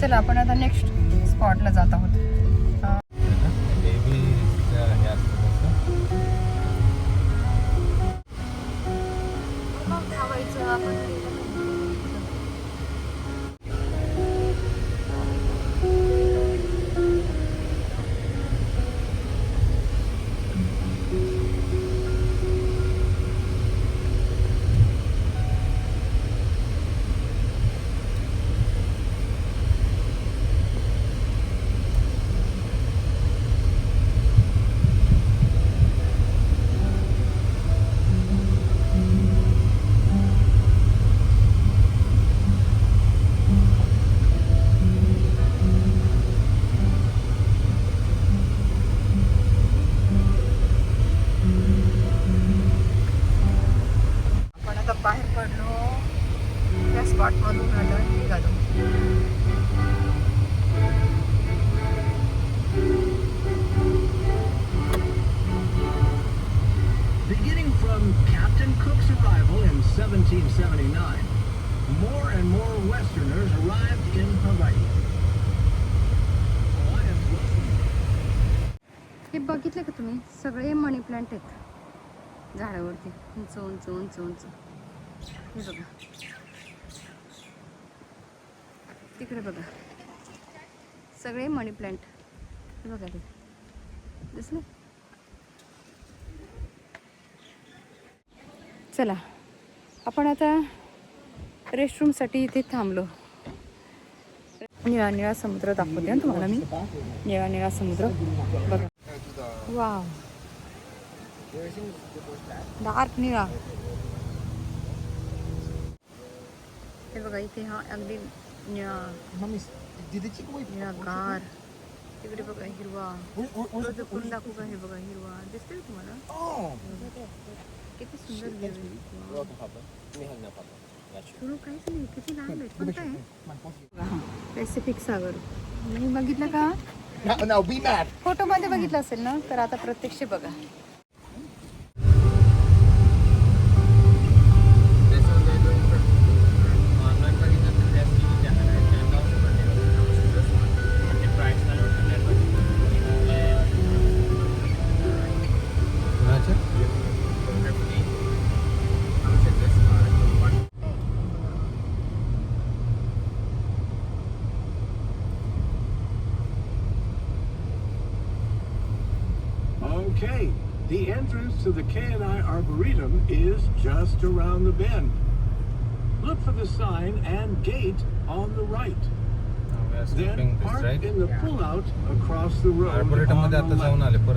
चला आपण आता नेक्स्ट स्पॉटला जात आहोत. बाहेर पडलो त्या स्पॉट मधून आलो आणि निघालो. Beginning from Captain Cook's arrival in 1779, more and more Westerners arrived in Hawaii. हे बघितलं का तुम्ही? सगळे मनी प्लांट आहेत झाडावरती, उंच उंच उंच उंच. हे बघा तिकडे बघा सगळे मनी प्लांट. हे बघा ते दिसले. चला आपण आता रेस्टरूमसाठी इथे थांबलो. निळा निळा समुद्र दाखवते ना तुम्हाला मी. निळा निळा समुद्र बघा. वाव डार्क निळा. हे बघा इथे हा अगदी निळा निळा गार. तिकडे बघा हिरवा. करून दाखवू का? हे बघा हिरवा दिसतोय तुम्हाला? किती सुंदर व्ह्यू आहे. सुरू काहीच नाही. किती लांब आहे. कोणतं आहे? पॅसिफिक सागर. नाही बघितलं का? फोटो मध्ये बघितलं असेल ना, तर आता प्रत्यक्ष बघा. Okay, the entrance to the K&I Arboretum is just around the bend. Look for the sign and gate on the right. Then park in the pullout across the road on the left.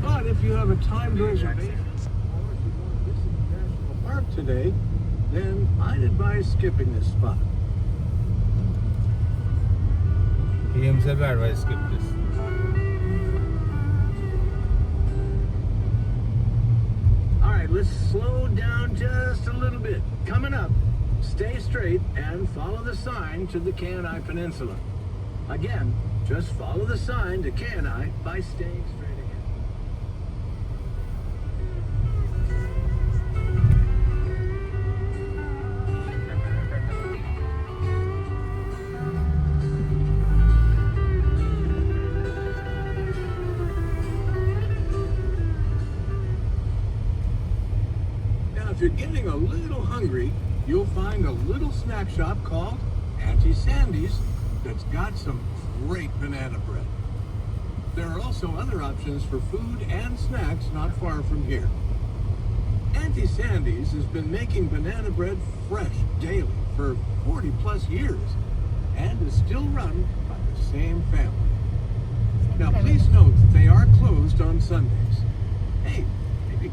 But if you have a timed reservation or if you want to visit the National Park today, then I'd advise skipping this spot. He himself advised skip this. Let's slow down just a little bit. Coming up, stay straight and follow the sign to the K&I Peninsula. Again, just follow the sign to K&I by staying straight ahead. If you're getting a little hungry, you'll find a little snack shop called Auntie Sandy's that's got some great banana bread. There are also other options for food and snacks not far from here. Auntie Sandy's has been making banana bread fresh daily for 40 plus years and is still run by the same family. Now please note that they are closed on Sundays. Hey,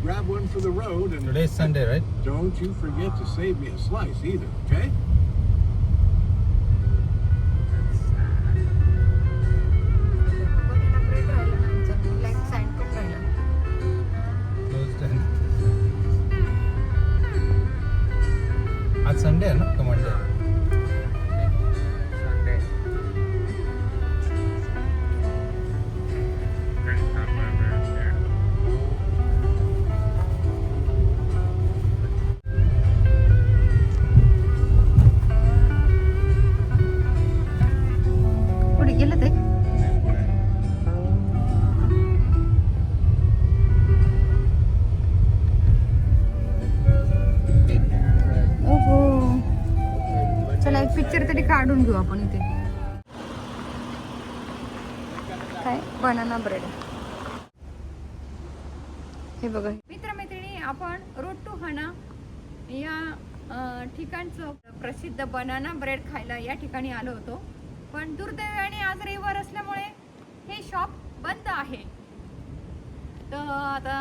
grab one for the road, and Today's Sunday, right? Don't you forget to save me a slice either, okay? आज Sunday आहे ना का Monday? पुढे गेलं ते ओहो. चला एक पिक्चर तरी काढून घेऊ आपण इथे. काय बनाना ब्रेड. हे बघा मित्रमैत्रिणी, आपण रोड टू हाना या ठिकाणचं प्रसिद्ध बनाना ब्रेड खायला या ठिकाणी आलो होतो. पण दुर्दैवाने आज रविवार असल्यामुळे हे शॉप बंद आहे. तर आता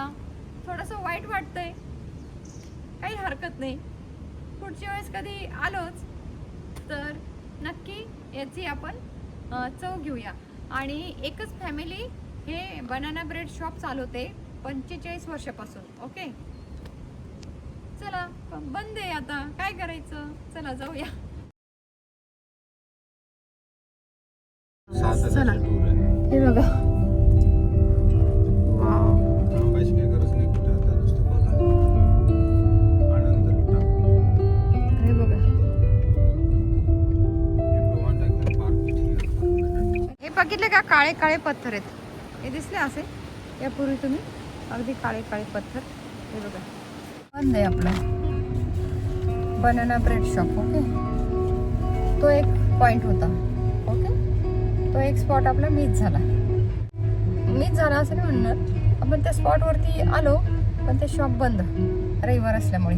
थोडंसं वाईट वाटतंय. काही हरकत नाही, पुढच्या वेळेस कधी आलोच तर नक्की याची आपण चव घेऊया. आणि एकच फॅमिली हे बनाना ब्रेड शॉप चालवते 45 वर्षापासून. ओके, चला बंद आहे आता, काय करायचं, चला जाऊया. चला हे बघा, थांबायची काही गरज नाही कुठे. आता नुसतं बघा, आनंद लुटा. हे बघा, हे बघितले का, काळे काळे पत्थर आहेत. हे दिसले असे यापूर्वी तुम्ही, अगदी काळे काळे पत्थर. हे बघा, बंद आहे आपलं बनाना ब्रेड शॉप. ओके, तो एक पॉइंट होता. ओके, तो एक स्पॉट आपला मिस झाला असं नाही म्हणणार आपण. त्या स्पॉटवरती आलो पण ते शॉप बंद रविवार असल्यामुळे.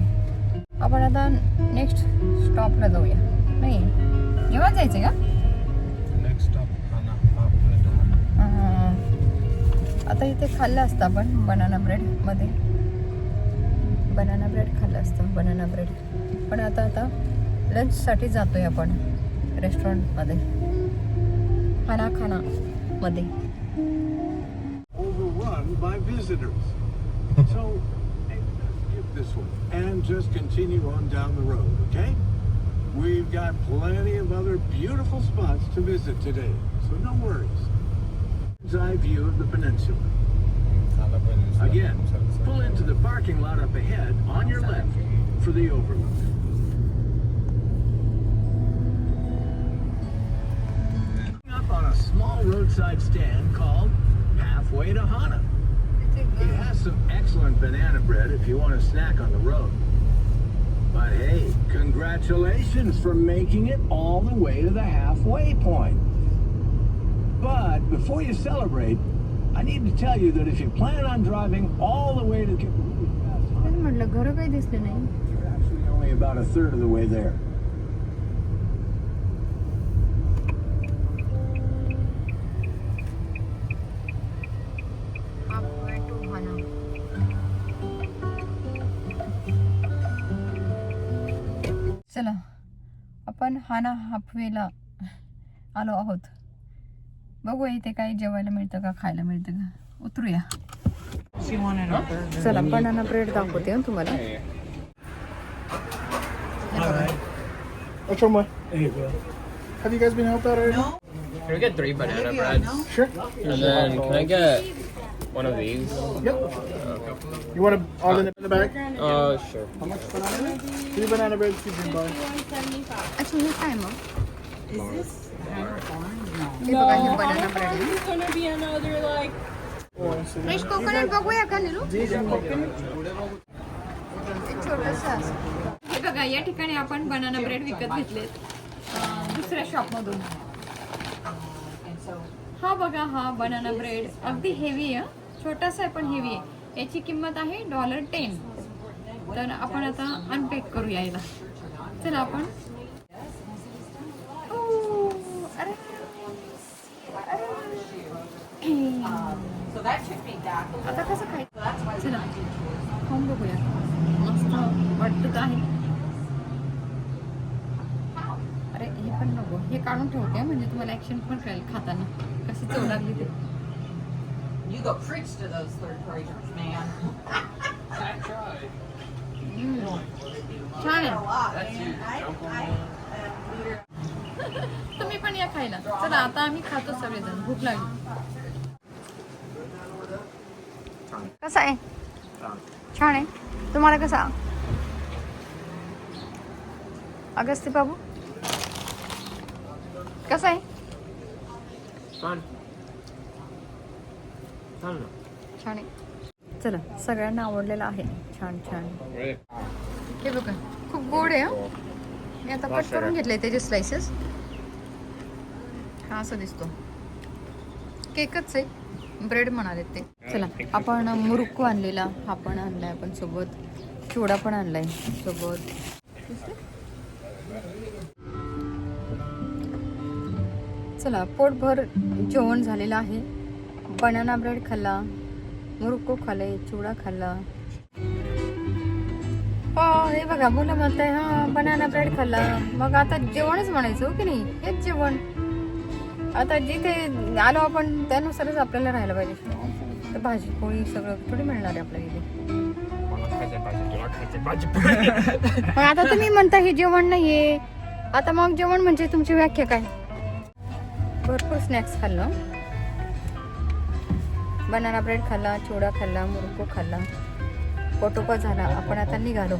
आपण आता नेक्स्ट स्टॉपला जाऊया. नाही, जेव्हा जायचं का? नेक्स्ट स्टॉप आता इथे खाल्लं असतं आपण बनाना ब्रेडमध्ये. बनाना ब्रेड खाल्लं असतं, बनाना ब्रेड. पण आता लंचसाठी जातोय आपण रेस्टॉरंटमध्ये, खानामध्ये. Overrun by visitors. So, give this one and just continue on down the road, okay? We've got plenty of other beautiful spots to visit today, so no worries. Eye view of the peninsula. Again, pull into the parking lot up ahead on your left for the overlook. Up on a small roadside stand called Halfway to Hana. It has some excellent banana bread if you want to snack on the road. But hey, congratulations for making it all the way to the halfway point. But before you celebrate, I need to tell you that if you plan on driving all the way to म्हटलं घरं काही दिसले नाही. you're actually only about a third of the way there. Halfway to Hana. चला आपण हाना हाफवेला आलो आहोत. बघू इथे काही जेवायला मिळतं का, खायला मिळतं का. उतरूया. चला बनाना ब्रेड दाखवते हं तुम्हाला. Which one? There you go. Have you guys been helped out already? Can we get 3 banana breads? Sure. And then can I get one of these? Yep. You want it all in the bag? Sure. How much banana? 3 banana breads, 2 green bars. अच्छा हे काय मग? हे बघा, हे banana bread आहे. It's gonna be another like fresh coconut बघूया का निलू? छोटंसं असं. हे बघा, या ठिकाणी आपण बनाना ब्रेड विकत घेतलेत दुसऱ्या शॉपमधून. हा बघा, हा बनाना ब्रेड अगदी हेवी आहे, छोटासा आहे पण हेवी आहे. याची किंमत आहे $10. तर आपण आता अनपॅक करूया याला. चला आपण. अरे आता कसं खायचं, चला खाऊन बघूया. मस्त वाटत आहे. अरे हे पण नको, हे काढून ठेवते म्हणजे तुम्हाला ऍक्शन पण कळेल खाताना कशी चव लागली ते. You go preach to those third graders, man. छान आहे. A lot, man. तुम्ही पण या खायला. चला आता आम्ही खातो सगळेजण, भूक लागली. कसा आहे? छान आहे. तुम्हाला कसा? अगस्ती बाबू कसा आहे? छान छान ना. छान आहे. चला सगळ्यांना आवडलेलं आहे. छान छान. हे बघा खूप गोड आहे हं. मी आता कट करून घेतलंय त्याचे स्लाइसेस. हा असं दिसतो. केकच आहे. ब्रेड म्हणाले ते. चला आपण मुरुक्कू आणलेला हा पण आणलाय आपण सोबत. चिवडा पण आणलाय सोबत. चला पोटभर जेवण झालेलं आहे. बनाना ब्रेड खाल्ला, मुरुक्कू खाल्ले, चिवडा खाल्ला. हो हे बघा मुलं म्हणताय हा बनाना ब्रेड खाल्ला. मग आता जेवणच म्हणायचं हो की नाही. हेच जेवण. आता जिथे आलो आपण त्यानुसारच आपल्याला राहायला पाहिजे. तर भाजी पोळी सगळं थोडी मिळणार आहे आपल्याला इथे. मग आता तुम्ही म्हणता हे जेवण नाहीये. आता मग जेवण म्हणजे तुमची व्याख्या काय. भरपूर स्नॅक्स खाल्लं. बनाना ब्रेड खाल्ला, चिवडा खाल्ला, मुरुक्कू खाल्ला. पोटोपा झाला. आपण आता निघालो.